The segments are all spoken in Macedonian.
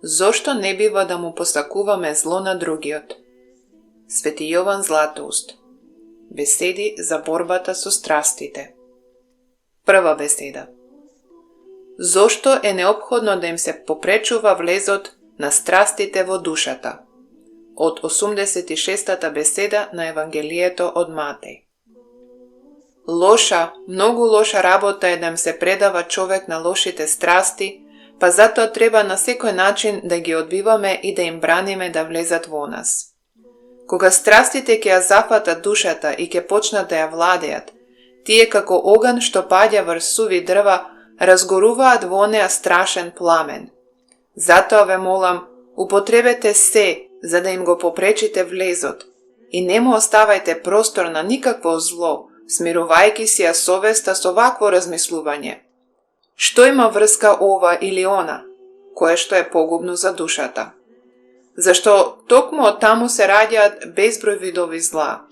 Зошто не бива да му посакуваме зло на другиот? Свети Јован Златоуст. Беседи за борбата со страстите. Прва беседа. Зошто е неопходно да им се попречува влезот на страстите во душата? Од 86-та беседа на Евангелието од Матеј. Лоша, многу лоша работа е да им се предава човек на лошите страсти, па затоа треба на секој начин да ги одбиваме и да им браниме да влезат во нас. Кога страстите ќе ја зафатат душата и ќе почнат да ја владеат, тие како оган што паѓа врз суви дрва, разгоруваат во неа страшен пламен. Затоа ве молам, употребете се, за да им го попречите влезот, и не му оставајте простор на никакво зло, смирувајќи си ја совеста со вакво размислување. Што има врска ова или она, кое што е погубно за душата? Зашто токму од таму се раѓаат безброј видови зла.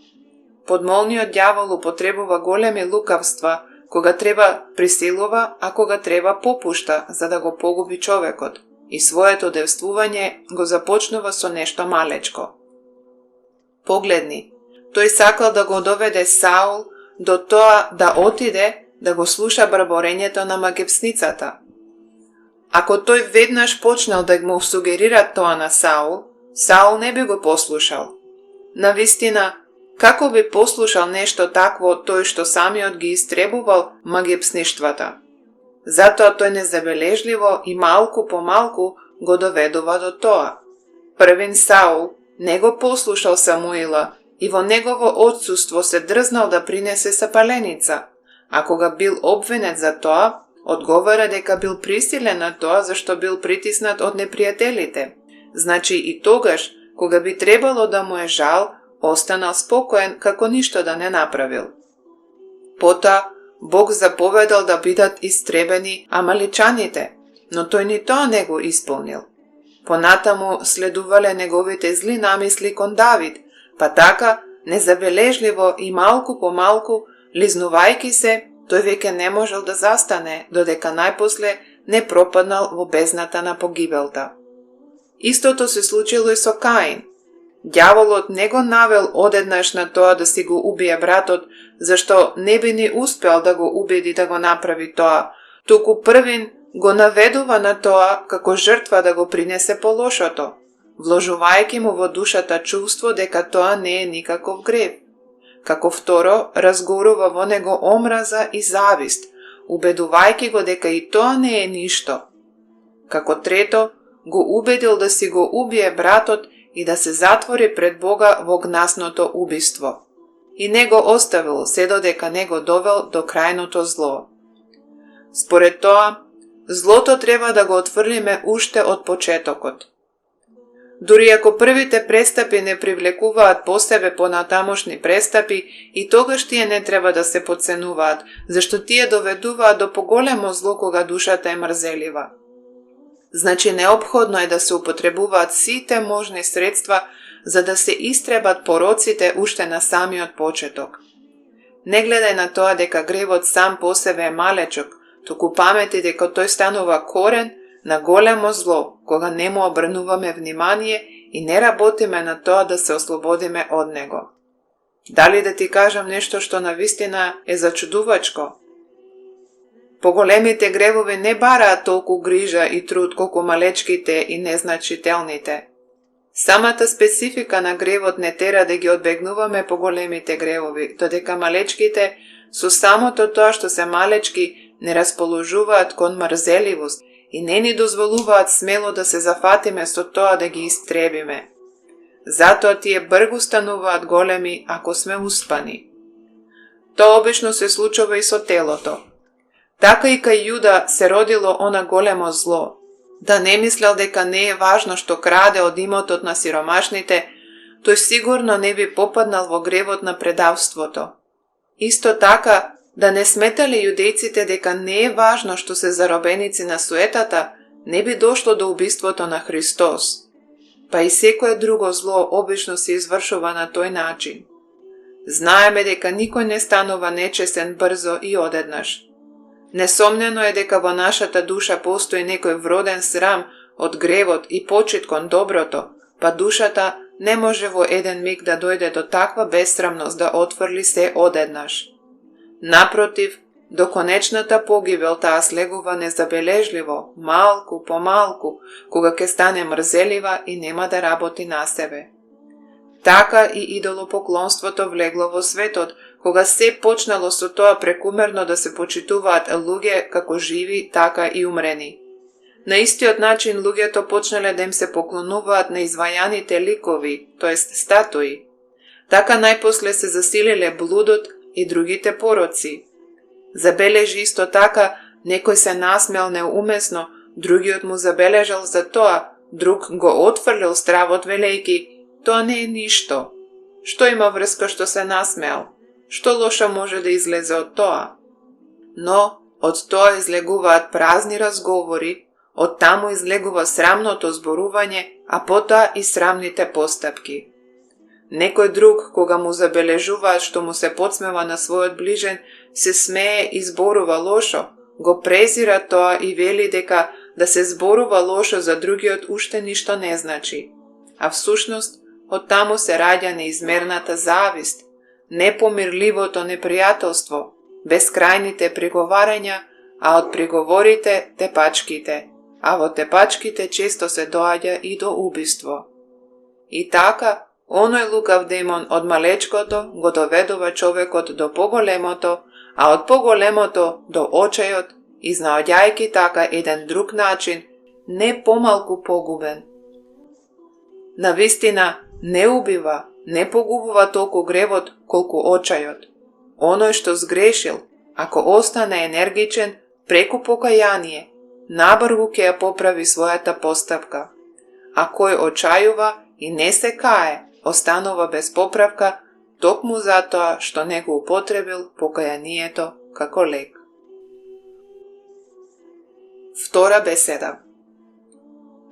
Подмолниот ѓавол употребува големи лукавства, кога треба присилува, а кога треба попушта, за да го погуби човекот, и своето девствување го започнува со нешто малечко. Погледни, тој сакал да го доведе Саул до тоа да отиде да го слуша брборењето на магепсницата. Ако тој веднаш почнал да му сугерира тоа на Саул, Саул не би го послушал. Навистина, како би послушал нешто такво тој што самиот ги истребувал магепсништвата? Затоа тој незабележливо и малку по малку го доведува до тоа. Првин Саул не го послушал Самуила и во негово отсуство се дрзнал да принесе сапаленица, а кога бил обвинет за тоа, одговара дека бил присилен на тоа зашто бил притиснат од непријателите. Значи и тогаш, кога би требало да му е жал, останал спокоен како ништо да не направил. Потоа, Бог заповедал да бидат истребени амаличаните, но тој ни тоа не го исполнил. Понатаму следувале неговите зли намисли кон Давид, па така, незабележливо и малку по малку, лизнувајќи се, тој веќе не можел да застане, додека најпосле не пропаднал во бездната на погибелта. Истото се случило и со Каин. Ѓаволот не го навел одеднаш на тоа да си го убие братот, зашто не би ни успел да го убеди да го направи тоа, туку првин го наведува на тоа како жртва да го принесе по лошото, вложувајќи му во душата чувство дека тоа не е никаков грев. Како второ, разгорува во него омраза и завист, убедувајќи го дека и тоа не е ништо. Како трето, го убедил да си го убие братот и да се затвори пред Бога во гнасното убиство. И не го оставил се додека не го довел до крајното зло. Според тоа, злото треба да го отфрлиме уште од почетокот. Дури ако првите престапи не привлекуваат по себе понатамошни престапи, и тогаш тие не треба да се потценуваат, зашто тие доведуваат до поголемо зло кога душата е мрзелива. Значи неопходно е да се употребуваат сите можни средства за да се истребат пороците уште на самиот почеток. Не гледај на тоа дека гревот сам по себе е малечок, туку памети дека тој станува корен на големо зло, кога не му обрнуваме внимание и не работиме на тоа да се ослободиме од него. Дали да ти кажам нешто што навистина е зачудувачко? Поголемите гревови не бараат толку грижа и труд колку малечките и незначителните. Самата специфика на гревот не тера да ги одбегнуваме поголемите гревови, додека малечките со самото тоа што се малечки не расположуваат кон мрзеливост и не ни дозволуваат смело да се зафатиме со тоа да ги истребиме. Затоа тие бргу стануваат големи ако сме успани. Тоа обично се случува и со телото. Така и кај Јуда се родило она големо зло. Да не мислел дека не е важно што краде од имотот на сиромашните, тој сигурно не би попаднал во гревот на предавството. Исто така, да не сметале јудејците дека не е важно што се заробеници на суетата, не би дошло до убиството на Христос. Па и секое друго зло обично се извршува на тој начин. Знаеме дека никој не станува нечестен брзо и одеднаш. Несомнено е дека во нашата душа постои некој вроден срам од гревот и почит кон доброто, па душата не може во еден миг да дојде до таква бесрамност да отфрли се одеднаш. Напротив, до конечната погибел таа слегува незабележливо, малку по малку, кога ќе стане мрзелива и нема да работи на себе. Така и идолопоклонството влегло во светот, кога се почнало со тоа прекумерно да се почитуваат луѓе како живи, така и умрени. На истиот начин луѓето почнале да им се поклонуваат на извајаните ликови, тоест статуи. Така најпосле се засилиле блудот и другите пороци. Забележи исто така, некој се насмел неумесно, другиот му забележал за тоа, друг го отфрлил стравот велејки: тоа не е ништо. Што има врска што се насмеал? Што лошо може да излезе од тоа? Но, од тоа излегуваат празни разговори, од таму излегува срамното зборување, а потоа и срамните постапки. Некој друг, кога му забележуваат што му се подсмева на својот ближен, се смее и зборува лошо, го презира тоа и вели дека да се зборува лошо за другиот уште ништо не значи. А всушност, од таму се раѓа неизмерната завист, непомирливото непријателство, бескрајните приговарања, а од приговорите тепачките, а во тепачките често се доаѓа и до убиство. И така, оној лукав демон од малечкото го доведува човекот до поголемото, а од поголемото до очајот, изнаоѓајќи така еден друг начин, не помалку погубен. Навистина, не убива, не погубува толку гревот колку очајот. Оној што сгрешил, ако остане енергичен, преку покаяние, набрзо ќе ја поправи својата постапка. А кој очајува и не се кае, останува без поправка, токму затоа што не го употребил покаянието како лек. Втора беседа.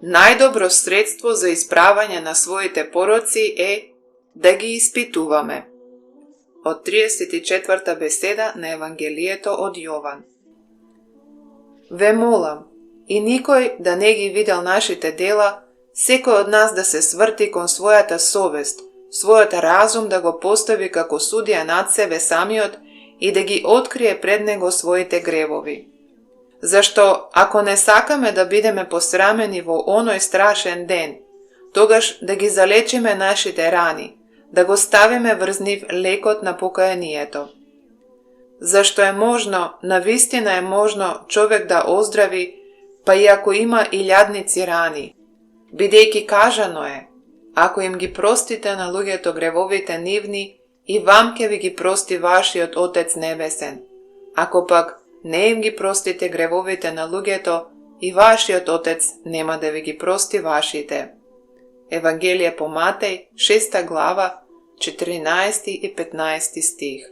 Најдобро средство за исправање на своите пороци е да ги испитуваме. Од 34-та беседа на Евангелието од Јован. Ве молам, и никој да не ги видел нашите дела, секој од нас да се сврти кон својата совест, својот разум да го постави како судија над себе самиот и да ги открие пред него своите гревови. Зашто, ако не сакаме да бидеме посрамени во оној страшен ден, тогаш да ги залечиме нашите рани, да го ставиме врз нив лекот на покаянието. Зашто е можно, навистина е можно човек да оздрави, па и ако има илјадници рани, бидејќи кажано е: ако им ги простите на луѓето гревовите нивни, и вам ќе ви ги прости вашиот Отец Небесен. Ако пак не им ги простите гревовите на луѓето, и вашиот Отец нема да ви ги прости вашите. Евангелие по Матеј, 6 глава, 14 и 15 стих.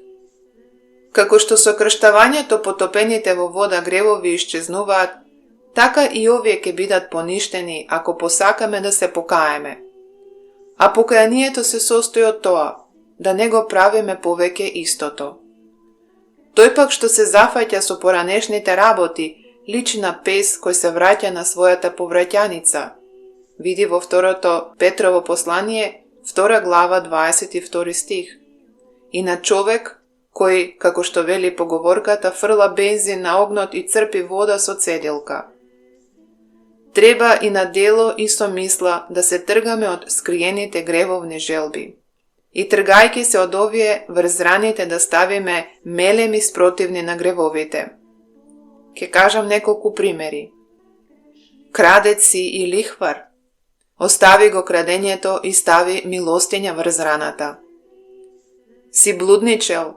Како што со крштавањето потопените во вода гревови исчезнуваат, така и овие ќе бидат поништени ако посакаме да се покаеме. А покаянието се состои од тоа, да не го правиме повеќе истото. Тој пак што се зафаќа со поранешните работи, личи на пес кој се враќа на својата повраќаница. Види во второто Петрово послание, 2 глава, 22 стих. И на човек кој, како што вели поговорката, фрла бензин на огнот и црпи вода со цедилка. Треба и на дело и со мисла да се тргаме од скриените гревовни желби. И тргајки се од овие врз раните да ставиме мелеми спротивни на гревовите. Ке кажам неколку примери. Крадец си и лихвар. Остави го крадењето и стави милостиња врз раната. Си блудничел.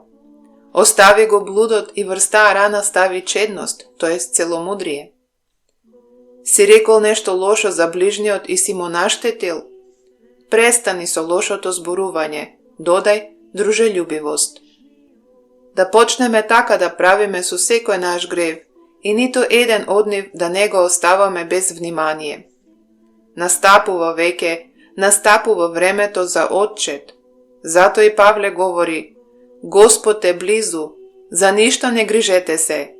Остави го блудот и врз таа рана стави чедност, тоест целомудрие. Си рекол нешто лошо за ближниот и си му наштетил. Престани со лошото зборување, додај дружелюбивост. Да почнеме така да правиме со секој наш грев и ниту еден од нив да не го оставаме без внимание. Настапува веќе, настапува времето за отчет. Зато и Павле говори: Господ е близу, за ништо не грижете се.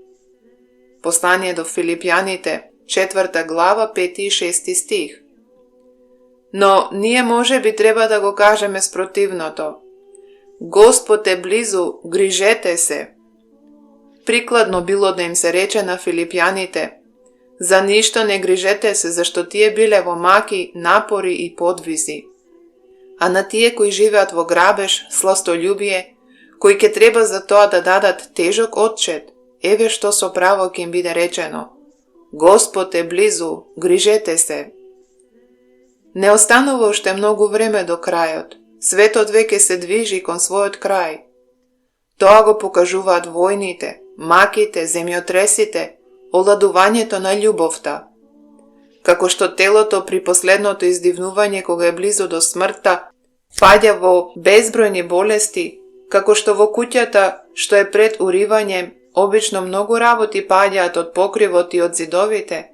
Послание до Филипјаните, 4 глава, 5 и 6 стих. Но ние може би треба да го кажеме спротивното. Господ е близу, грижете се. Прикладно било да им се рече на филипјаните: за ништо не грижете се, зашто тие биле во маки, напори и подвизи. А на тие кои живеат во грабеж, сластолюбие, кои ќе треба за тоа да дадат тежок отчет, еве што со право ќе им биде речено: Господ е близу, грижете се. Не останува уште многу време до крајот. Светот веќе се движи кон својот крај. Тоа го покажуваат војните, маките, земјотресите, оладувањето на љубовта. Како што телото при последното издивнување кога е близу до смртта паѓа во безбројни болести, како што во куќата што е пред уривање обично многу работи паѓаат од покривот и од зидовите,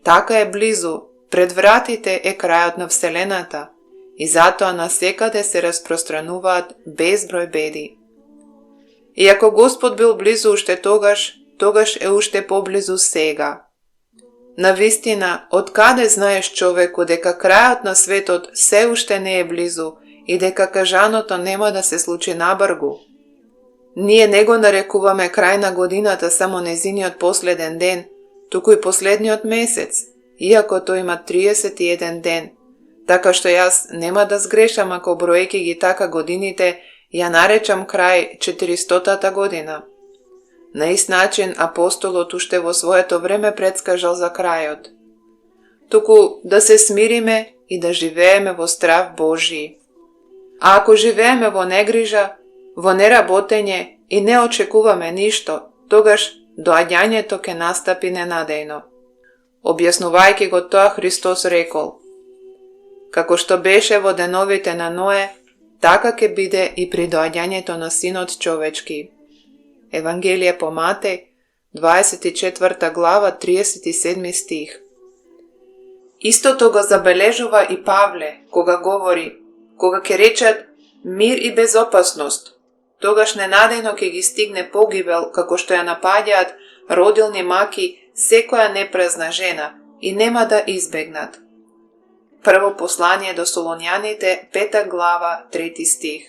така е близу, пред вратите е крајот на Вселената и затоа насекаде се распространуваат безброј беди. И ако Господ бил близу уште тогаш е уште поблизу сега. Навистина, од каде знаеш човеку дека крајот на светот се уште не е близу и дека кажаното нема да се случи набргу? Ние не го нарекуваме крај на годината само незиниот последен ден, туку и последниот месец, иако тој има 31 ден, така што јас нема да сгрешам ако броејќи ги така годините ја наречам крај 400-та година. На ист начин апостолот уште во своето време предскажал за крајот. Туку да се смириме и да живееме во страв Божји. А ако живееме во негрижа, во неработење и не очекуваме ништо, тогаш доаѓањето ќе настапи ненадејно. Објаснувајќи го тоа, Христос рекол: како што беше во деновите на Ное, така ќе биде и при доаѓањето на Синот човечки. Евангелие по Матеј, 24 глава, 37 стих. Истото го забележува и Павле, кога говори: кога ќе речат мир и безопасност, тогаш ненадејно ќе ги стигне погибел, како што ја напаѓаат родилни маки секоја непразна жена и нема да избегнат. Прво послание до Солоњаните, 5 глава, 3 стих.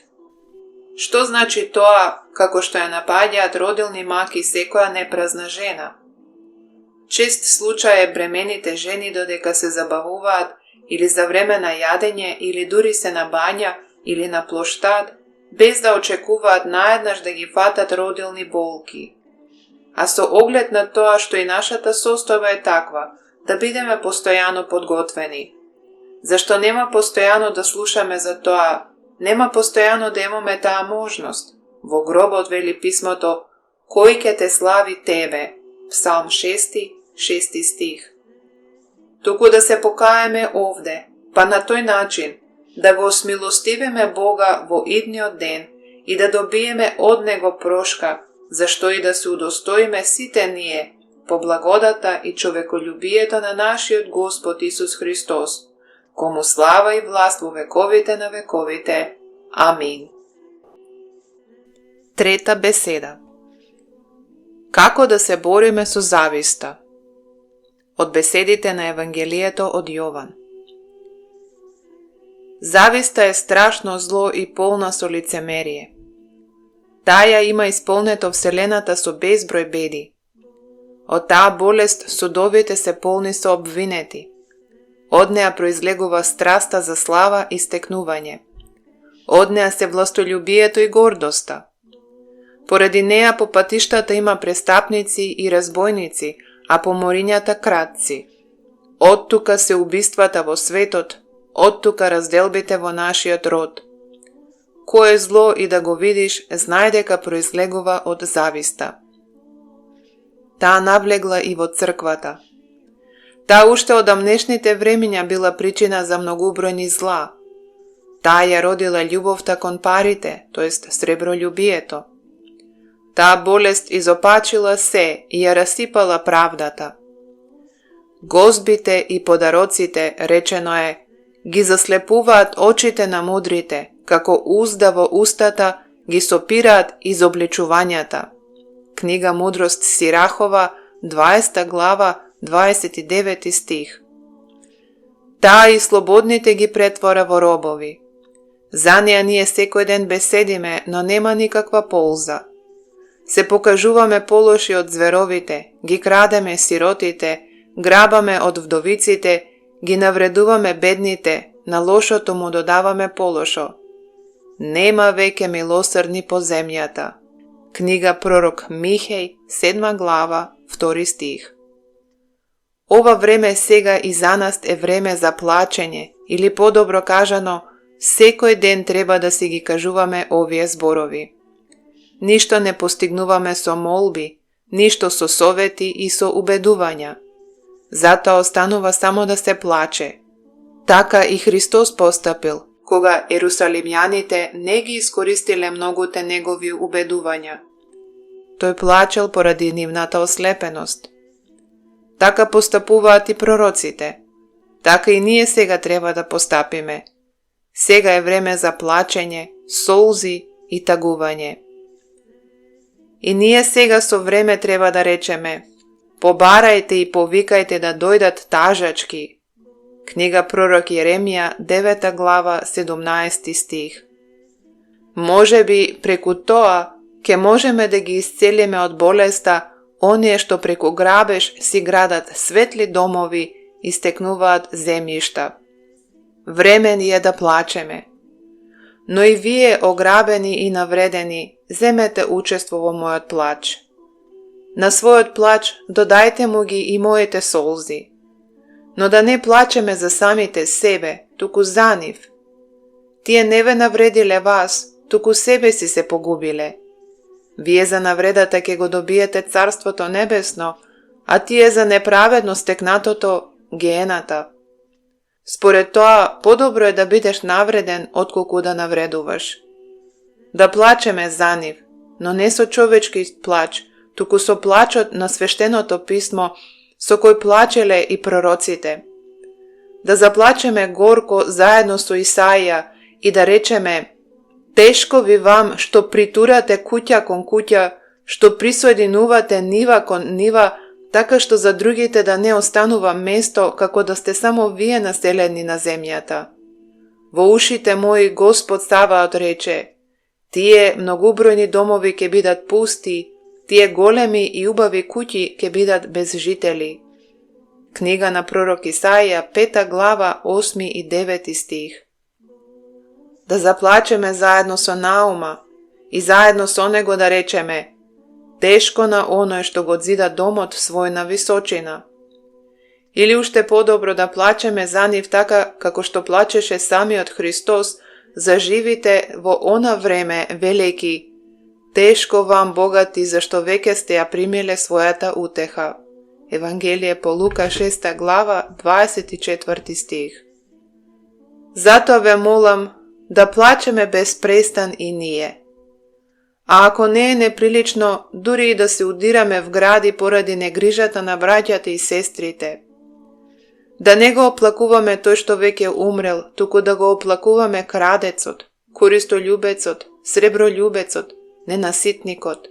Што значи тоа, како што ја напаѓаат родилни маки секоја непразна жена? Чест случај е бремените жени додека се забавуваат или за време на јадење или дури се на бања или на плоштад, без да очекуваат наеднаш да ги фатат родилни болки. А со оглед на тоа што и нашата состојба е таква, да бидеме постојано подготвени. Зашто нема постојано да слушаме за тоа, нема постојано да имаме таа можност. Во гробот вели писмото: кој ќе те слави тебе? Псалм 6, 6 стих. Туку да се покаеме овде, па на тој начин да го смилостивиме Бога во идниот ден и да добиеме од Него прошка, зашто и да се удостоиме сите ние по благодата и човеколюбието на нашиот Господ Исус Христос, кому слава и власт во вековите на вековите. Амин. Трета беседа. Како да се бориме со зависта? Од беседите на Евангелието од Јован. Зависта е страшно зло и полна со лицемерие. Таја има исполнето Вселената со безброј беди. Од таа болест судовите се полни со обвинети. Од неа произлегува страста за слава и стекнување. Од неа се властолюбието и гордоста. Поради неа по патиштата има престапници и разбойници, а по морињата кратци. Од тука се убиствата во светот, од тука разделбите во нашиот род. Кое зло и да го видиш, знај дека произлегува од зависта. Таа навлегла и во црквата. Таа уште од амнешните времиња била причина за многубројни зла. Таа ја родила љубовта кон парите, тоест сребролюбието. Таа болест изопачила се и ја расипала правдата. Гозбите и подароците, речено е, ги заслепуваат очите на мудрите, како узда во устата ги сопираат изобличувањата. Книга Мудрост Сирахова, 20 глава, 29 стих. Таа и слободните ги претвора во робови. За неа ние секој ден беседиме, но нема никаква полза. Се покажуваме полоши од зверовите, ги крадеме сиротите, грабаме од вдовиците, ги навредуваме бедните, на лошото му додаваме полошо. Нема веќе милосрдни по земјата. Книга пророк Михеј, 7 глава, 2 стих. Ова време сега и за нас е време за плачење, или подобро кажано, секој ден треба да си ги кажуваме овие зборови. Ништо не постигнуваме со молби, ништо со совети и со убедувања. Затоа останува само да се плаче. Така и Христос постапил, кога ерусалимјаните не ги искористиле многуте негови убедувања. Тој плачел поради нивната ослепеност. Така постапуваат и пророците. Така и ние сега треба да постапиме. Сега е време за плачење, солзи и тагување. И ние сега со време треба да речеме: побарајте и повикајте да дојдат тажачки. Книга пророк Јеремија, 9 глава, 17 стих. Може би преку тоа ќе можеме да ги исцелиме од болеста оние што преку грабеж си градат светли домови и стекнуваат земјишта. Време е да плачеме. Но и вие, ограбени и навредени, земете учество во мојот плач. На својот плач додајте му ги и моите солзи. Но да не плачеме за самите себе, туку за нив. Тие не ве навредиле вас, туку себе си се погубиле. Вие за навредата ќе го добиете Царството Небесно, а тие за неправедно стекнатото геената. Според тоа, подобро е да бидеш навреден, отколку да навредуваш. Да плачеме за нив, но не со човечки плач, туку со плачот на свештеното писмо, со кој плачеле и пророците. Да заплачеме горко заедно со Исаија и да речеме: тешко ви вам што притурате куќа кон куќа, што присоединувате нива кон нива, така што за другите да не останува место, како да сте само вие населени на земјата. Во ушите мои Господ Саваот рече: тие многубројни домови ќе бидат пусти, тие големи и убави куќи ќе бидат без жители. Книга на пророк Исаија, 5 глава, 8 и 9 стих. Да заплачеме заедно со Наума и заедно со него да речеме: тешко на оној што го зида домот свој на височина. Или уште подобро да плачеме за нив така како што плачеше самиот Христос за живите во она време, велејки: тешко вам богати, зашто веќе сте ја примиле својата утеха. Евангелие по Лука, 6 глава, 24 стих. Затоа ве молам да плачеме без престан и ние. А ако не е неприлично, дури и да се удираме в гради поради негрижата на браќата и сестрите. Да не го оплакуваме тој што веќе умрел, туку да го оплакуваме крадецот, користолюбецот, сребролюбецот, ненаситникот.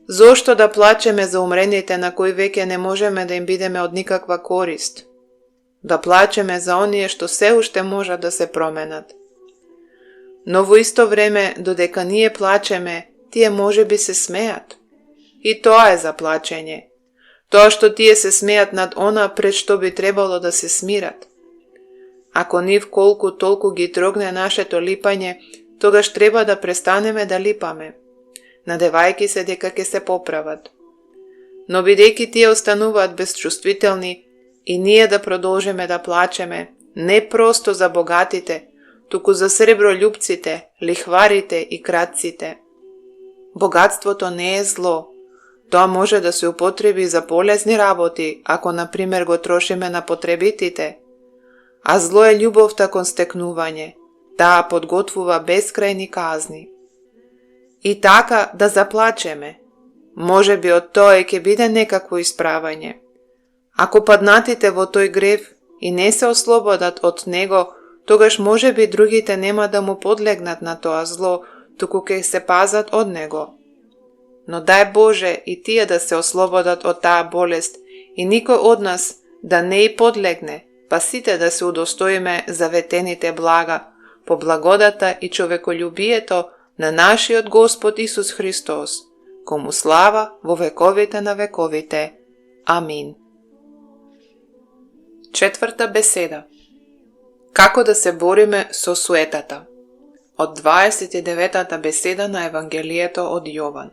Зошто да плачеме за умрените на кои веќе не можеме да им бидеме од никаква корист? Да плачеме за оние што се уште можат да се променат. Но во исто време, додека ние плачеме, тие може би се смеат. И тоа е за плачење. Тоа што тие се смеат над она пред што би требало да се смират. Ако нив колку толку ги трогне нашето липање, тогаш треба да престанеме да липаме, надевајки се дека ќе се поправат. Но бидејќи тие остануваат безчувствителни, и ние да продолжиме да плачеме, не просто за богатите, туку за сребролюбците, лихварите и кратците. Богатството не е зло. Тоа може да се употреби за полезни работи, ако, например, го трошиме на потребитите. А зло е љубовта кон стекнување. Таа подготвува бескрајни казни. И така да заплачеме. Може би од тоа ќе биде некакво исправање. Ако паднатите во тој грев и не се ослободат од него, тогаш може би другите нема да му подлегнат на тоа зло, туку ќе се пазат од него. Но дај Боже и тие да се ослободат од таа болест и никој од нас да не и подлегне, па сите да се удостоиме заветените блага, по благодата и човеколюбието на нашиот Господ Исус Христос, кому слава во вековите на вековите. Амин. Четврта беседа. Како да се бориме со суетата? Од 29-та беседа на Евангелието од Јован.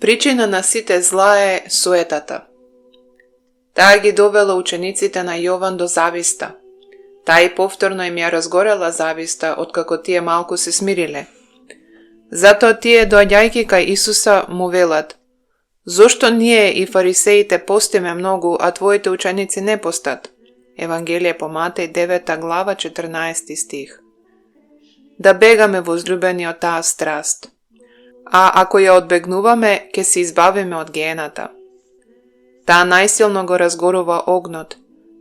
Причина на сите зла е суетата. Таа ги довела учениците на Јован до зависта. Таа и повторно им ја разгорела зависта, откако тие малку се смириле. Затоа тие, доаѓајќи кај Исуса, му велат: зошто ние и фарисеите постиме многу, а твоите ученици не постат? Евангелие по Матеј 9 глава 14 стих. Да бегаме, возлюбени, од таа страст. А ако ја одбегнуваме, ќе се избавиме од геената. Таа најсилно го разгорува огнот.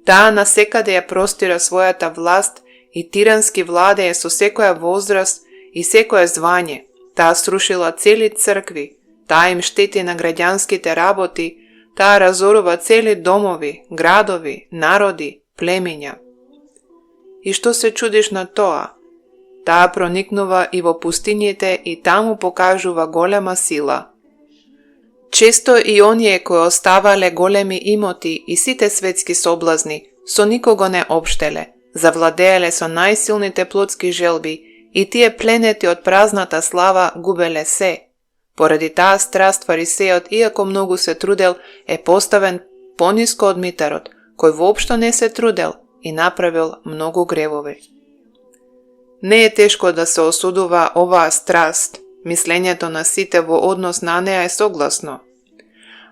Таа насекаде ја простира својата власт и тирански владее со секоја возраст и секое звање. Таа срушила цели цркви, таа им штети на граѓанските работи, таа разорува цели домови, градови, народи, племиња. И што се чудиш на тоа? Таа проникнува и во пустините и таму покажува голема сила. Често и оние кои оставале големи имоти и сите светски соблазни, со никого не обштеле, завладееле со најсилните плотски желби и тие пленети од празната слава губеле се. Поради таа страст фарисеот, иако многу се трудел, е поставен пониско од митарот, кој воопшто не се трудел и направил многу гревови. Не е тешко да се осудува оваа страст, мислењето на сите во однос на неа е согласно.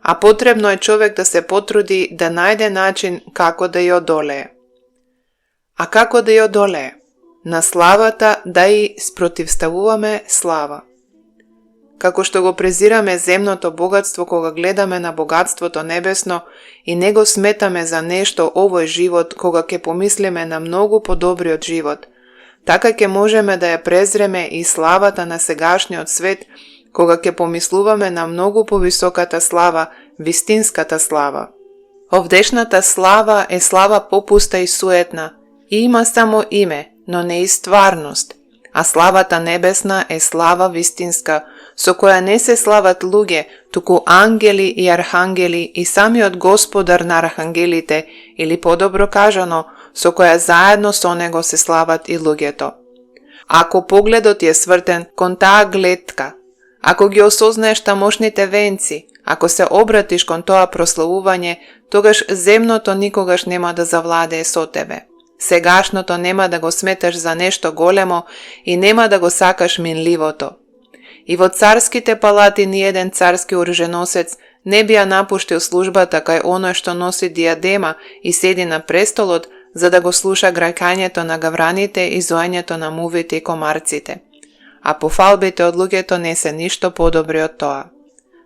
А потребно е човек да се потруди да најде начин како да ја одолее. А како да ја одолее? На славата да и спротивставуваме слава. Како што го презираме земното богатство кога гледаме на богатството небесно и не го сметаме за нешто овој живот кога ќе помислиме на многу подобриот живот, така ќе можеме да ја презреме и славата на сегашниот свет кога ќе помислуваме на многу повисоката слава, вистинската слава. Овдешната слава е слава попуста и суетна и има само име, но не и стварност, а славата небесна е слава вистинска, со која не се слават луѓе, туку ангели и архангели и самиот Господар на архангелите, или подобро кажано, со која заедно со него се слават и луѓето. Ако погледот е свртен кон таа гледка, ако ги осознаеш тамошните венци, ако се обратиш кон тоа прославување, тогаш земното никогаш нема да завладее со тебе. Сегашното нема да го сметаш за нешто големо и нема да го сакаш минливото. И во царските палати ниеден царски оруженосец не би ја напуштил службата кај оној што носи диадема и седи на престолот, за да го слуша грајкањето на гавраните и зоењето на мувите и комарците. А пофалбите од луѓето не се ништо подобри од тоа.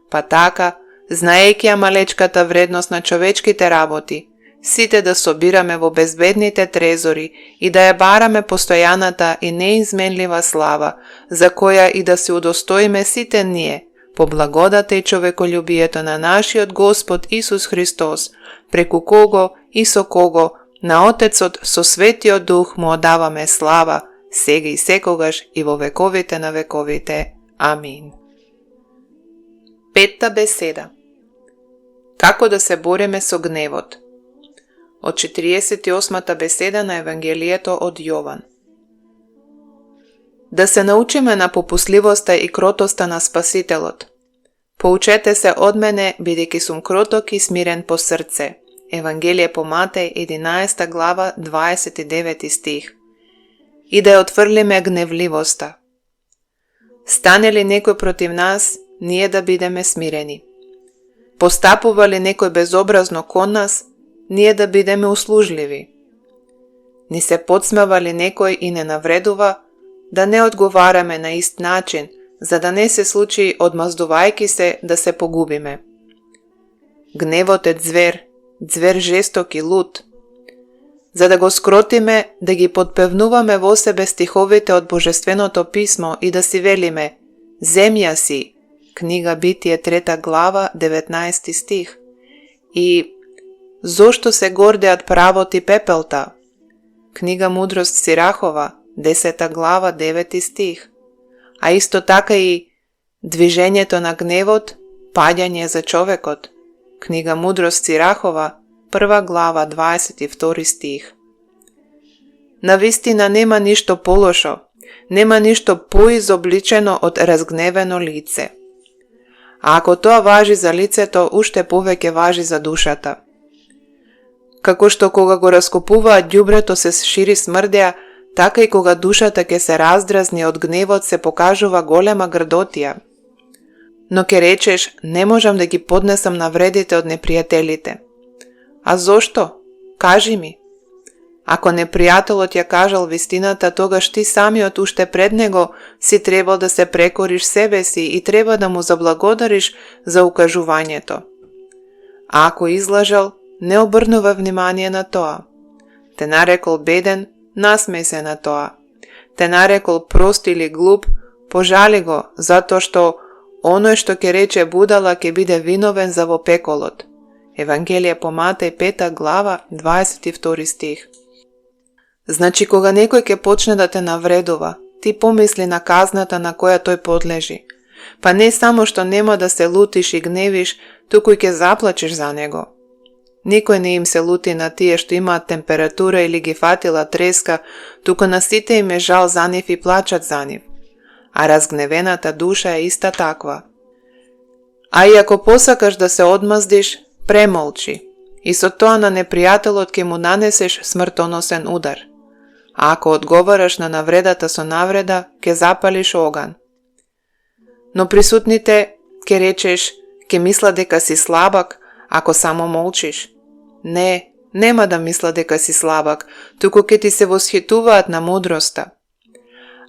Па така, знаејќи ја малечката вредност на човечките работи, сите да собираме во безбедните трезори и да ја бараме постојаната и неизменлива слава, за која и да се удостоиме сите ние, по благодата и човеколюбието на нашиот Господ Исус Христос, преку кого и со кого на Отецот со Светиот Дух му одаваме слава, сега и секогаш и во вековите на вековите. Амин. Петта беседа. Како да се бориме со гневот? Од 48-та беседа на Евангелието од Јован. Да се научиме на попусливоста и кротоста на Спасителот. Поучете се од мене, бидејќи сум кроток и смирен по срце. Евангелие по Матеј 11 глава 29 стих. И да ја отфрлиме гневливоста. Стане ли некој против нас, ние да бидеме смирени. Постапува ли некој безобразно кон нас, ние да бидеме услужливи. Ни се подсмева ли некој и не навредува, да не одговараме на ист начин, за да не се случи одмаздувајќи се да се погубиме. Гневот е звер, звер жесток и луд. За да го скротиме, да ги подпевнуваме во себе стиховите од Божественото писмо и да си велиме: земја си, книга Битие 3 глава 19 стих. И зошто се гордеат правот и пепелта? Книга Мудрост Сирахова 10 глава 9 стих. А исто така и движењето на гневот, паѓање за човекот. Книга Мудрост Сирахова 1 глава 22 стих. Навистина нема ништо полошо, нема ништо поизобличено од разгневено лице. А ако тоа важи за лицето, уште повеќе важи за душата. Како што кога го раскопуваат ѓубрето се шири смрдеа, така и кога душата ќе се раздразни од гневот се покажува голема грдотија. Но ке речеш, не можам да ги поднесам навредите од непријателите. А зошто? Кажи ми. Ако непријателот ја кажал вистината, тогаш ти самиот уште пред него си требал да се прекориш себе си и треба да му заблагодариш за укажувањето. А ако излажал, не обрнува внимание на тоа. Те нарекол беден, насмеј се на тоа. Те нарекол прост или глуп, пожали го, затоа што оној што ќе рече будала ќе биде виновен за во пеколот. Евангелие по Матеј 5 глава 22 стих. Значи кога некој ќе почне да те навредува, ти помисли на казната на која тој подлежи. Па не само што нема да се лутиш и гневиш, туку и ќе заплачеш за него. Никој не им се лути на тие што имаат температура или ги фатила треска, туку на сите им е жал за нив и плачат за нив. А разгневената душа е иста таква. А и ако посакаш да се одмаздиш, премолчи, и со тоа на непријателот ќе му нанесеш смртоносен удар. А ако одговараш на навредата со навреда, ќе запалиш оган. Но присутните ќе речеш, ќе мисла дека си слабак, ако само молчиш. Не, нема да мисла дека си слабак, туку ќе ти се восхитуваат на мудроста.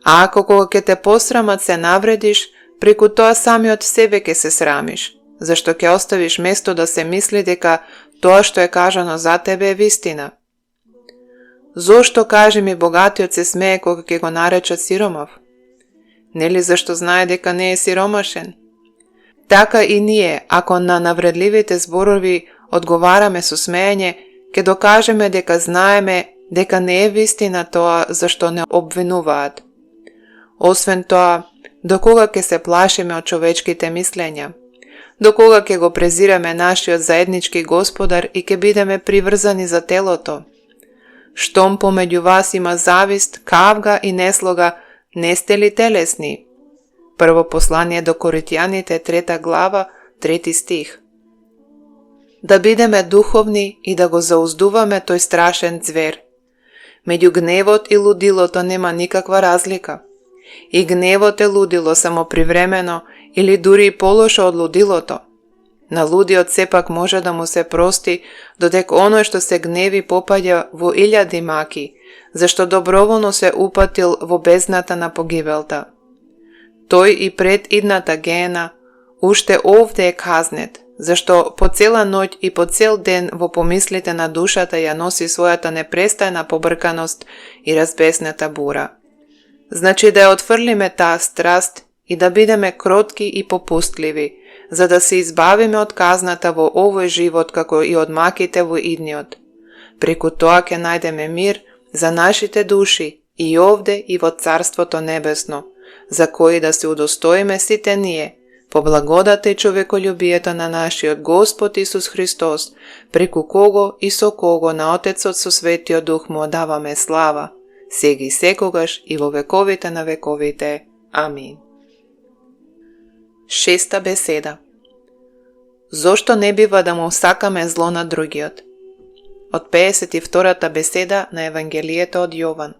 А ако кога ќе те посрамат се навредиш, преку тоа самиот себе ќе се срамиш, зашто ќе оставиш место да се мисли дека тоа што е кажано за тебе е вистина. Зошто, кажи ми, богатиот се смее кога ќе го наречат сиромав? Нели зашто знае дека не е сиромашен? Така и ние, ако на навредливите зборови одговараме со смеење, ќе докажеме дека знаеме дека не е вистина тоа зашто не обвинуваат. Освен тоа, до кога ќе се плашиме од човечките мислења? До кога ќе го презираме нашиот заеднички Господар и ќе бидеме приврзани за телото? Штом помеѓу вас има завист, кавга и неслога, не сте ли телесни? Прво послание до Коринтијаните 3 глава 3 стих. Да бидеме духовни и да го зауздуваме тој страшен звер. Меѓу гневот и лудилото нема никаква разлика. И гневот е лудило само привремено или дури и полошо од лудилото. На лудиот сепак може да му се прости, додека оној што се гневи попаѓа во илјади маки, зашто доброволно се упатил во бездната на погибелта. Тој и пред идната гена уште овде е казнет, зашто по цела ноќ и по цел ден во помислите на душата ја носи својата непрестајна побрканост и разбесната бура. Значи да ја отфрлиме таа страст и да бидеме кротки и попустливи, за да се избавиме од казната во овој живот како и од маките во идниот. Преку тоа ќе најдеме мир за нашите души и овде и во Царството Небесно, за кои да се удостоиме сите ние, по благодата и човеколюбието на нашиот Господ Исус Христос, преку кого и со кого на Отецот со Светиот Дух му одаваме слава, сега и секогаш и во вековите на вековите. Амин. Шеста беседа. Зошто не бива да му сакаме зло на другиот? Од 52-та беседа на Евангелието од Јован.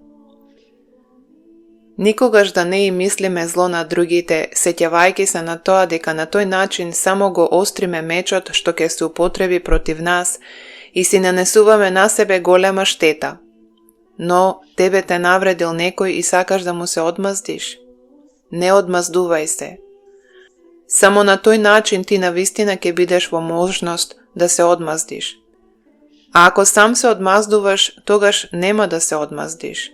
Никогаш да не и мислиме зло на другите, сеќавајќи се на тоа дека на тој начин само го остриме мечот што ќе се употреби против нас и си нанесуваме на себе голема штета. Но тебе те навредил некој и сакаш да му се одмаздиш? Не одмаздувај се. Само на тој начин ти навистина ќе бидеш во можност да се одмаздиш. А ако сам се одмаздуваш, тогаш нема да се одмаздиш.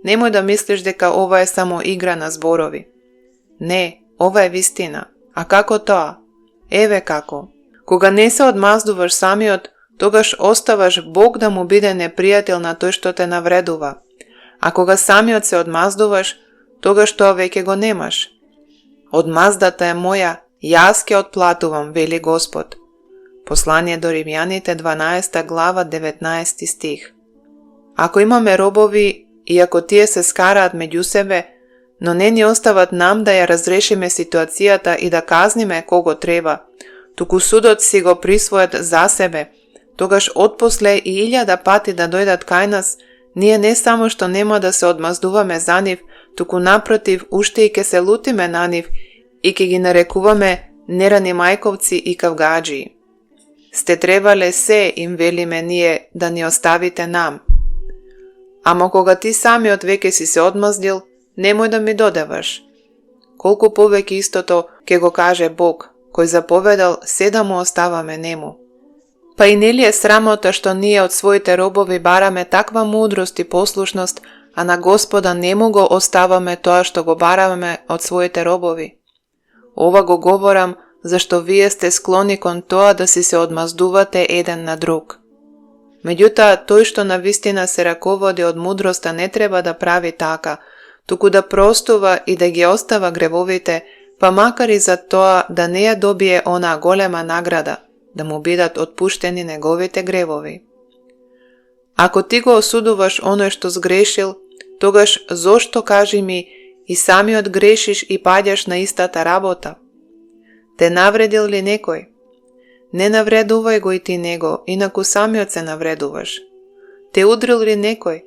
Немој да мислиш дека ова е само игра на зборови. Не, ова е вистина. А како тоа? Еве како. Кога не се одмаздуваш самиот, тогаш оставаш Бог да му биде непријател на тој што те навредува. А кога самиот се одмаздуваш, тогаш тоа веќе го немаш. Одмаздата е моја, јас ќе отплатувам, вели Господ. Послание до Римјаните 12 глава 19 стих. Ако имаме робови и ако тие се скараат меѓу себе, но не ни остават нам да ја разрешиме ситуацијата и да казниме кого треба, туку судот си го присвојат за себе, тогаш отпосле и 1000 пати да дојдат кај нас, ние не само што нема да се одмаздуваме за нив, туку напротив, уште и ке се лутиме на нив и ке ги нарекуваме нерани мајковци и кавгаджии. Сте требале се, им велиме ние, да ни оставите нам. Ама кога ти самиот веќе си се одмаздил, немој да ми додеваш. Колку повеќе истото ке го каже Бог, кој заповедал се да му оставаме нему. Па и нели е срамота што ние од своите робови бараме таква мудрост и послушност, а на Господа не му го оставаме тоа што го бараме од своите робови? Ова го говорам, зашто вие сте склони кон тоа да си се одмаздувате еден на друг. Меѓутоа, тој што навистина се раководи од мудроста не треба да прави така, туку да простува и да ги остава гревовите, па макар и за тоа да не ја добие онаа голема награда, да му бидат отпуштени неговите гревови. Ако ти го осудуваш оној што сгрешил, тогаш зошто, кажи ми, и самиот грешиш и паѓаш на истата работа? Те навредил ли некој? Не навредувај го и ти него, инаку самиот се навредуваш. Те удрил ли некој?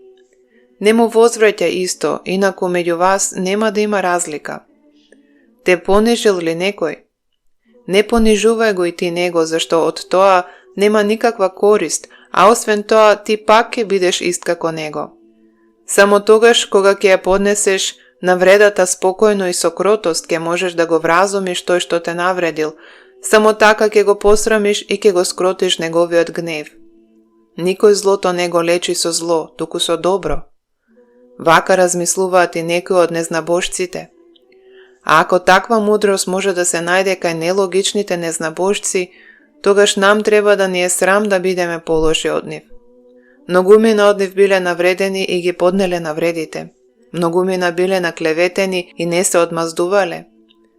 Не му возвраќа исто, инаку меѓу вас нема да има разлика. Те понижил ли некој? Не понижувај го и ти него, зашто од тоа нема никаква корист, а освен тоа ти пак ќе бидеш ист како него. Само тогаш кога ќе ја поднесеш навредата спокојно и со кротост, ќе можеш да го вразумиш тој што те навредил, само така ќе го посрамиш и ќе го скротиш неговиот гнев. Никој злото не го лечи со зло, туку со добро. Вака размислуваат и некои од незнабожците. А ако таква мудрост може да се најде кај нелогичните незнабожци, тогаш нам треба да ни е срам да бидеме полоши од нив. Многумина од нив биле навредени и ги поднеле навредите. Многумина биле наклеветени и не се одмаздувале.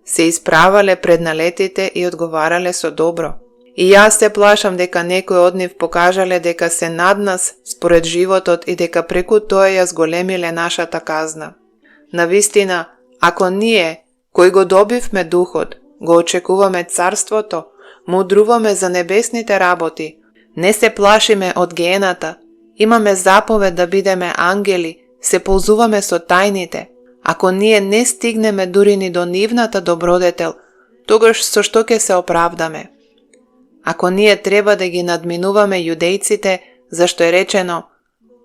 Се исправале пред налетите и одговарале со добро. И јас се плашам дека некои од нив покажале дека се над нас според животот и дека преку тоа ја зголемиле нашата казна. Навистина, ако ние, кои го добивме духот, го очекуваме царството, мудруваме за небесните работи, не се плашиме од гената, имаме заповед да бидеме ангели, се ползуваме со тајните, ако ние не стигнеме дури ни до нивната добродетел, тогаш со што ќе се оправдаме? Ако ние треба да ги надминуваме јудејците, зашто е речено,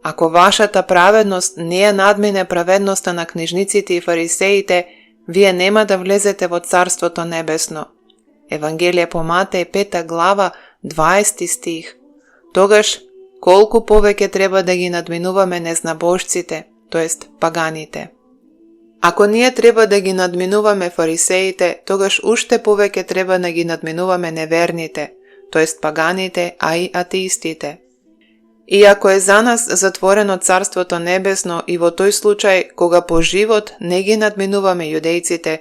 ако вашата праведност не ја надмине праведноста на книжниците и фарисеите, вие нема да влезете во Царството Небесно. Евангелие по Матеј 5 глава 20 стих. Тогаш, колку повеќе треба да ги надминуваме незнабожците, тоест паганите. Ако ние треба да ги надминуваме фарисеите, тогаш уште повеќе треба да ги надминуваме неверните, тоест паганите, а и атеистите. И ако е за нас затворено Царството Небесно и во тој случај, кога по живот не ги надминуваме јудејците,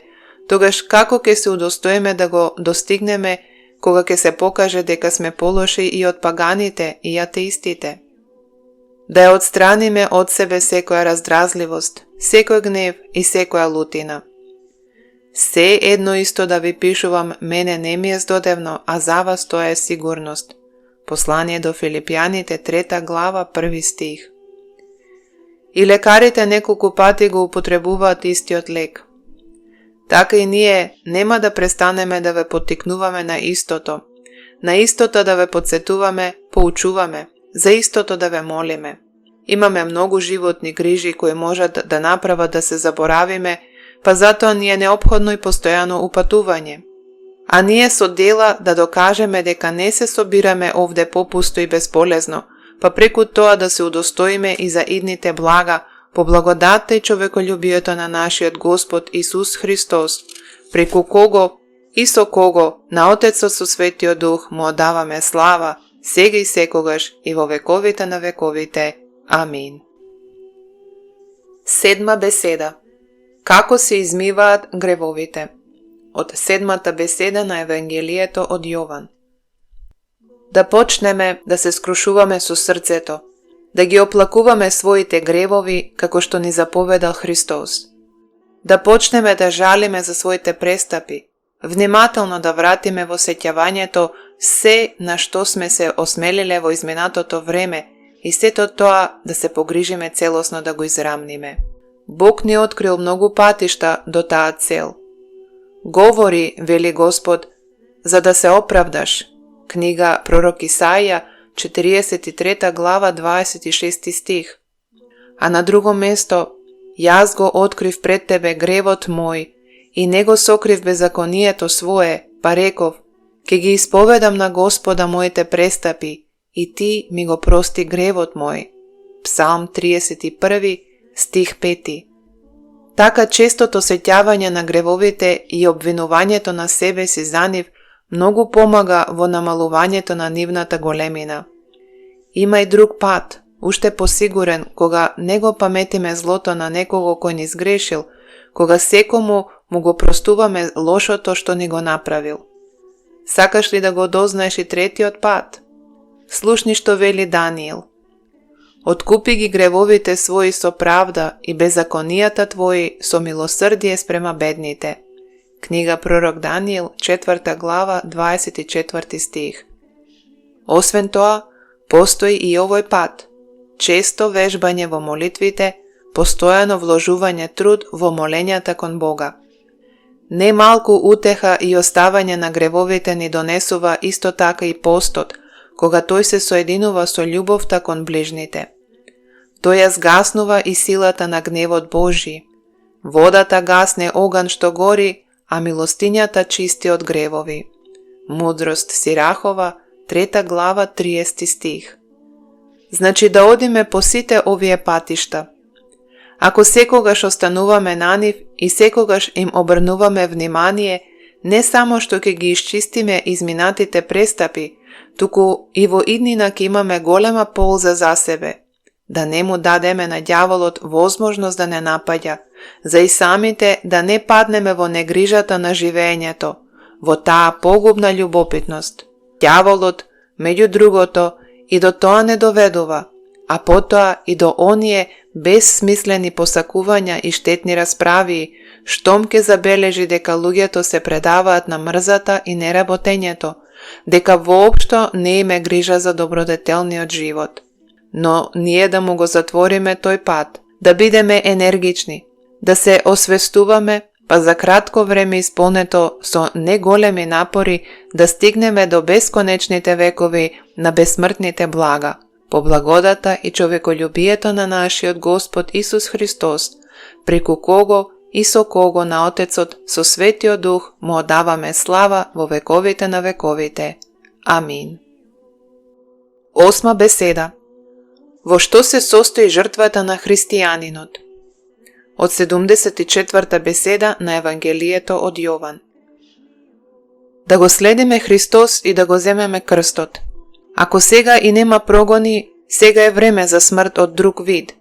тогаш како ќе се удостоиме да го достигнеме, кога ќе се покаже дека сме полоши и од паганите и атеистите? Да ја отстраниме од себе секоја раздразливост, секој гнев и секоја лутина. Се едно исто да ви пишувам, мене не ми е здодевно, а за вас тоа е сигурност. Послание до Филипјаните 3 глава 1 стих. И лекарите неколку пати го употребуваат истиот лек. Така и ние нема да престанеме да ве поттикнуваме на истото да ве подсетуваме, поучуваме, за истото да ве молиме. Имаме многу животни грижи кои можат да направат да се заборавиме, па затоа ни е неопходно и постојано упатување. А ние со дела да докажеме дека не се собираме овде попусто и безполезно, па преку тоа да се удостоиме и за идните блага, по благодатта и човеколюбието на нашиот Господ Исус Христос, преку кого и со кого на Отецот со Светиот Дух му одаваме слава, сега и секогаш и во вековите на вековите. Амин. Седма беседа. Како се измиваат гревовите? Од седмата беседа на Евангелието од Јован. Да почнеме да се скрушуваме со срцето, да ги оплакуваме своите гревови како што ни заповедал Христос. Да почнеме да жалиме за своите престапи, внимателно да вратиме во сеќавањето се на што сме се осмелиле во изминатото време и сето тоа да се погрижиме целосно да го израмниме. Бог ни открил многу патишта до таа цел. Говори, вели Господ, за да се оправдаш. Книга Пророк Исаија, 43 глава, 26 стих. А на друго место, јас го открив пред тебе гревот мој и не го сокрив беззаконието свое, па реков, ке ги исповедам на Господа моите престапи и ти ми го прости гревот мој. Псалм 31, стих 5. Така честото сеќавање на гревовите и обвинувањето на себе си за нив многу помага во намалувањето на нивната големина. Има и друг пат, уште посигурен, кога не го паметиме злото на некого кој ни сгрешил, кога секому му го простуваме лошото што ни го направил. Сакаш ли да го дознаеш и третиот пат? Слушни што вели Даниил. Откупи ги гревовите своји со правда и беззаконијата твои со милосрдие спрема бедните. Книга Пророк Даниил, 4 глава, 24 стих. Освен тоа, постои и овој пат. Често вежбање во молитвите, постојано вложување труд во молењата кон Бога. Не малку утеха и оставање на гревовите ни донесува исто така и постот, кога тој се соединува со љубовта кон ближните. Тој ја згаснува и силата на гневот Божи. Водата гасне оган што гори, а милостињата чисти од гревови. Мудрост Сирахова, 3 глава, 30 стих. Значи да одиме по сите овие патишта. Ако секогаш остануваме на нив и секогаш им обрнуваме внимание, не само што ќе ги исчистиме изминатите престапи, туку и во иднина ќе имаме голема полза за себе. Да не му дадеме на ѓаволот возможност да не напаѓа, за и самите да не паднеме во негрижата на живеењето, во таа погубна љубопитност. Ѓаволот, меѓу другото, и до тоа не доведува, а потоа и до оние безсмислени посакувања и штетни расправи, штом ке забележи дека луѓето се предаваат на мрзата и неработењето, дека воопшто не име грижа за добродетелниот живот. Но ние да му го затвориме тој пат, да бидеме енергични, да се освестуваме, па за кратко време исполнето со неголеми напори да стигнеме до бесконечните векови на безсмртните блага, по благодата и човеколюбието на нашиот Господ Исус Христос, преку кого и со кого на Отецот со Светиот Дух му одаваме слава во вековите на вековите. Амин. Осма беседа. Во што се состои жртвата на христијанинот? Од 74-та беседа на Евангелието од Јован. Да го следиме Христос и да го земеме крстот. Ако сега и нема прогони, сега е време за смрт од друг вид.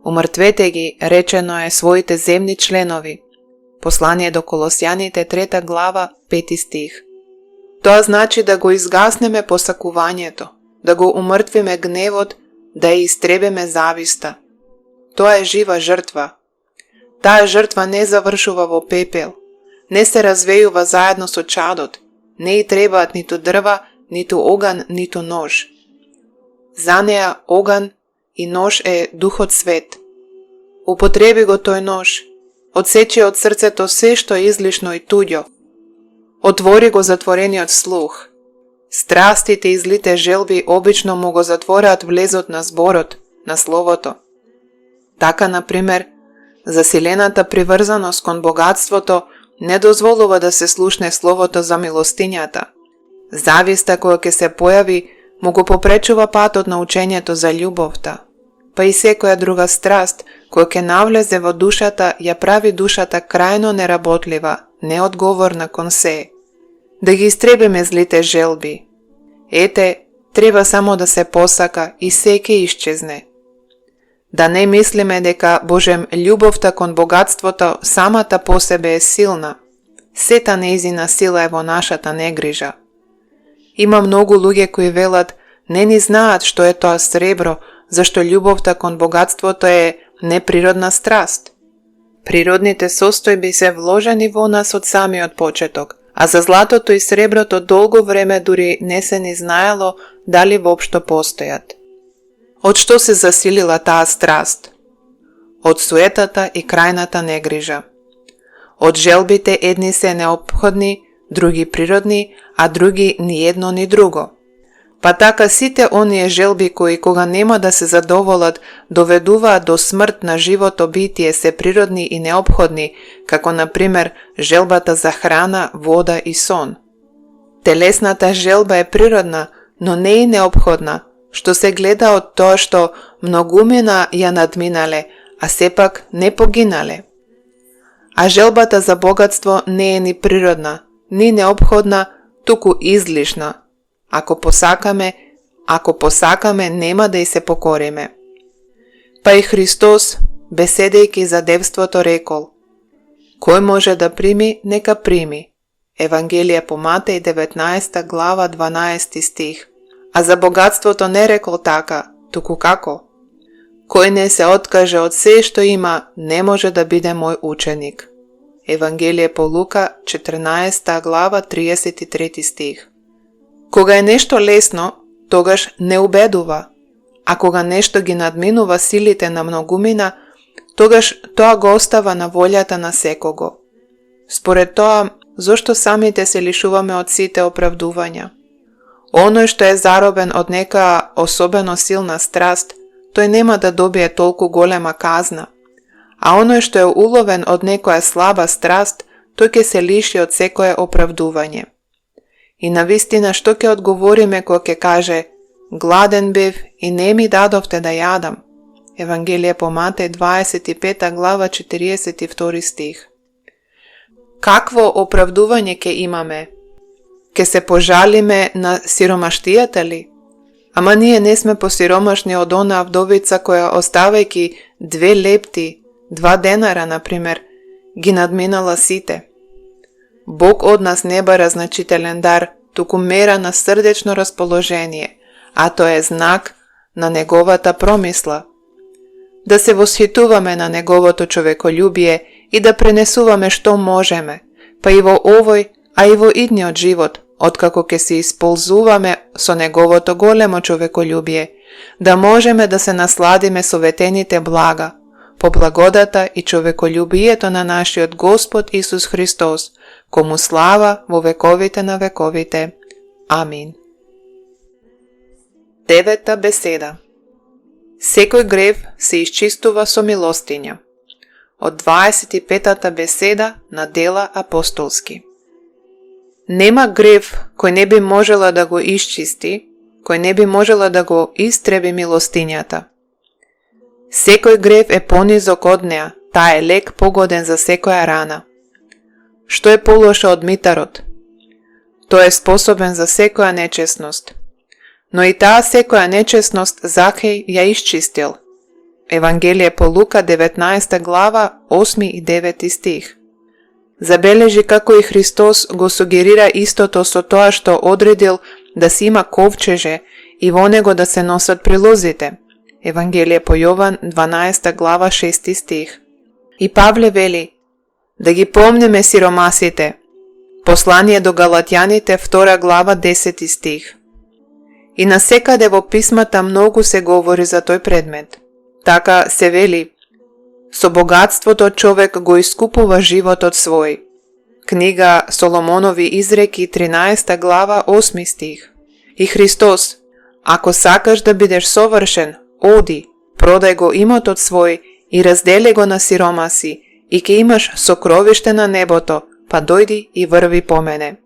Умртвете ги, речено е, своите земни членови. Послание до Колосјаните, 3 глава, 5 стих. Тоа значи да го изгаснеме посакувањето, да го умртвиме гневот, да ја истребеме зависта. Тоа е жива жртва. Таа жртва не завршува во пепел, не се развејува заедно со чадот, не и требаат ниту дрва, ниту оган, ниту нож. За неа оган и нож е Духот Свет. Употреби го тој нож, одсече од срцето се што е излишно и туѓо. Отвори го затворениот слух. Страстите и злите желби обично му го затвораат влезот на зборот, на словото. Така, например, засилената приврзаност кон богатството не дозволува да се слушне словото за милостињата. Зависта која ќе се појави му го попречува патот на учењето за љубовта, па и секоја друга страст која ќе навлезе во душата ја прави душата крајно неработлива, неодговорна кон се. да ги истребиме злите желби. Ете, треба само да се посака и се ќе исчезне. Да не мислиме дека Божем љубовта кон богатството самата по себе е силна. Сета неизина сила е во нашата негрижа. Има многу луѓе кои велат не ни знаат што е тоа сребро, зашто љубовта кон богатството е неприродна страст. Природните состојби се вложени во нас од самиот почеток, а за златото и среброто долго време дури не се ни знаело дали воопшто постојат. Од што се засилила таа страст? Од суетата и крајната негрижа. Од желбите едни се неопходни, други природни, а други ни едно ни друго. Па така сите оние желби кои кога нема да се задоволат, доведуваат до смрт на живото битие се природни и неопходни, како например желбата за храна, вода и сон. Телесната желба е природна, но не и неопходна, што се гледа од тоа што многумина ја надминале, а сепак не погинале. А желбата за богатство не е ни природна, ни неопходна, туку излишна. Ако посакаме, нема да и се покориме. Па и Христос, беседејќи за девството, рекол: кој може да прими, нека прими. Евангелие по Матеј 19 глава 12 стих. А за богатството не рекол така, туку како? Кој не се откаже од се што има, не може да биде мој ученик. Евангелие по Лука 14 глава 33 стих. Кога е нешто лесно, тогаш не убедува, а кога нешто ги надминува силите на многумина, тогаш тоа го остава на волјата на секого. Според тоа, зошто самите се лишуваме од сите оправдувања? Оној што е заробен од нека особено силна страст, тој нема да добие толку голема казна, а оној што е уловен од некоја слаба страст, тој ќе се лиши од секое оправдување. И навистина што ќе одговориме кога ќе каже: гладен бев и не ми дадовте да јадам? Евангелие по Матеј 25 глава 42 стих. Какво оправдување ќе имаме? Ке се пожалиме на сиромаштијата ли? Ама ние не сме посиромашни од онаа вдовица која, оставајќи 2 лепти, 2 денара, например, ги надминала сите. Бог од нас не бара значителен дар, туку мера на срдечно расположение, а тоа е знак на неговата промисла. Да се восхитуваме на неговото човеколюбие и да пренесуваме што можеме, па и во овој, а и во идниот живот, откако ќе се исползуваме со неговото големо човеколюбие, да можеме да се насладиме со ветените блага, по благодата и човеколюбието на нашиот Господ Исус Христос, кому слава во вековите на вековите. Амин. 9. беседа. Секој грев се исчистува со милостиња. Од 25. беседа на Дела апостолски. Нема грев кој не би можела да го исчисти, кој не би можела да го истреби милостињата. Секој грев е понизок од неа, таа е лек погоден за секоја рана. Што е полошо од митарот? Тој е способен за секоја нечесност. Но и таа секоја нечесност Захеј ја исчистил. Евангелие по Лука 19 глава 8 и 9 стих. Забележи како и Христос го сугерира истото со тоа што одредил да си има ковчеже и во него да се носат прилозите. Евангелие по Јован 12 глава 6 стих. И Павле вели: да ги помниме сиромасите. Послание до Галатјаните 2 глава 10 стих. И насекаде во писмата многу се говори за тој предмет. Така се вели: со богатството човек го искупува животот свој. Книга Соломонови изреки 13 глава 8 стих. И Христос: ако сакаш да бидеш совршен, оди, продај го имотот свој и раздели го на сиромаси, и ќе имаш сокровиште на небото, па дојди и врви по мене.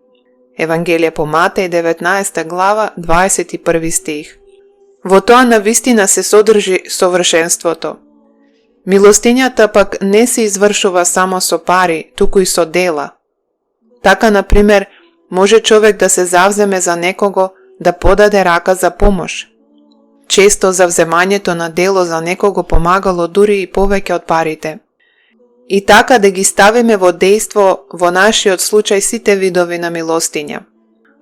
Евангелие по Матеј 19 глава 21 стих. Во тоа навистина се содржи совршенството. Милостињата пак не се извршува само со пари, туку и со дела. Така, например, Може човек да се завземе за некого да подаде рака за помош. Често завземањето на дело за некого помагало дури и повеќе од парите. И така да ги ставиме во дејство во нашиот случај сите видови на милостиња.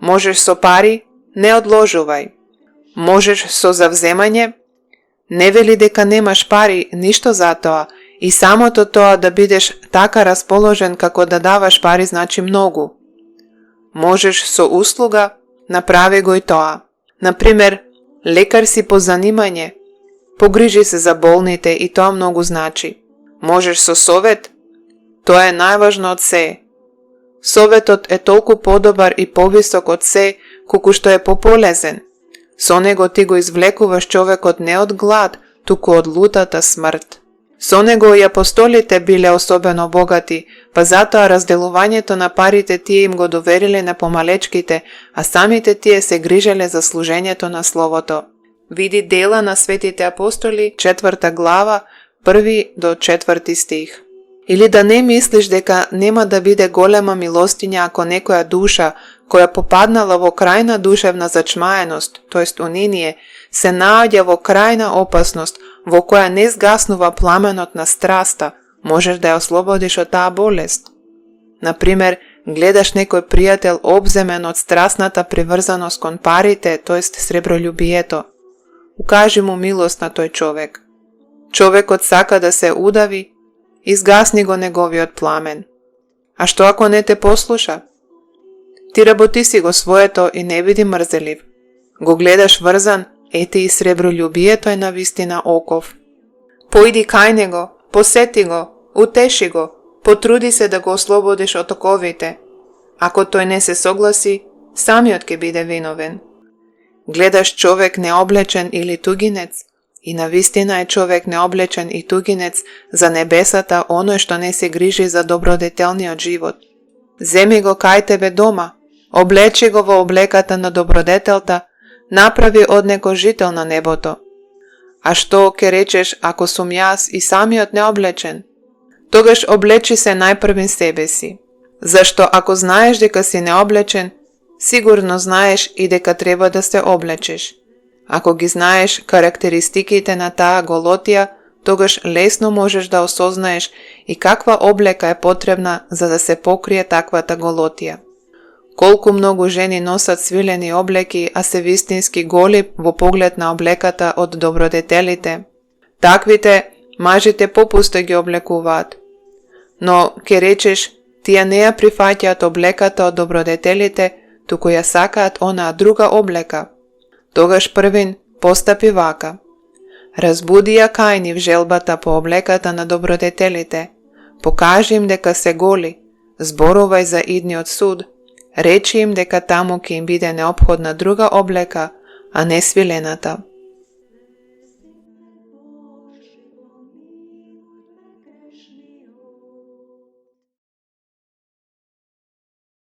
Можеш со пари, не одложувај. Можеш со завземање, не вели дека немаш пари, ништо за тоа, и самото тоа да бидеш така расположен како да даваш пари значи многу. Можеш со услуга, направи го и тоа. Например, лекар си по занимање, погрижи се за болните и тоа многу значи. Можеш со совет, тоа е најважно од се. Советот е толку подобар и повисок од се, колку што е пополезен. Со него ти го извлекуваш човекот не од глад, туку од лутата смрт. Со него и апостолите биле особено богати, па затоа разделувањето на парите тие им го довериле на помалечките, а самите тие се грижеле за служењето на Словото. Види Дела на светите апостоли, 4 глава, 1 до 4 стих. Или да не мислиш дека нема да биде голема милостиња ако некоја душа, која попаднала во крајна душевна зачмаеност, тоест униние, се наоѓа во крајна опасност, во која не згаснува пламенот на страста, можеш да ја ослободиш од таа болест. Например, гледаш некој пријател обземен од страстната приврзаност кон парите, тоест сребролюбието. Укажи му милост на тој човек. Човекот сака да се удави, изгасни го неговиот пламен. А што ако не те послуша? Ти работи си го своето и не биди мрзелив. Го гледаш врзан, ете и сребролюбието е навистина оков. Поиди кај него, посети го, утеши го, потруди се да го ослободиш од оковите. Ако тој не се согласи, самиот ќе биде виновен. Гледаш човек необлечен или тугинец, и навистина е човек необлечен и тугинец за небесата оној што не се грижи за добродетелниот живот. Земи го кај тебе дома, облечи го во облеката на добродетелта, направи од него жител на небото. А што ке речеш ако сум јас и самиот необлечен? Тогаш облечи се најпрвин себе си. Зашто ако знаеш дека си необлечен, сигурно знаеш и дека треба да се облечеш. Ако ги знаеш карактеристиките на таа голотија, тогаш лесно можеш да осознаеш и каква облека е потребна за да се покрие таквата голотија. Колку многу жени носат свилени облеки, а се вистински голи во поглед на облеката од добродетелите. Таквите мажите попусто ги облекуваат. Но ке речеш, тие не ја прифаќаат облеката од добродетелите, туку ја сакаат онаа друга облека. Тогаш првин постапи вака. Разбуди ја кај нив желбата по облеката на добродетелите. Покажи им дека се голи, зборувај за идниот суд, речи им дека таму ќе им биде неопходна друга облека, а не свилената.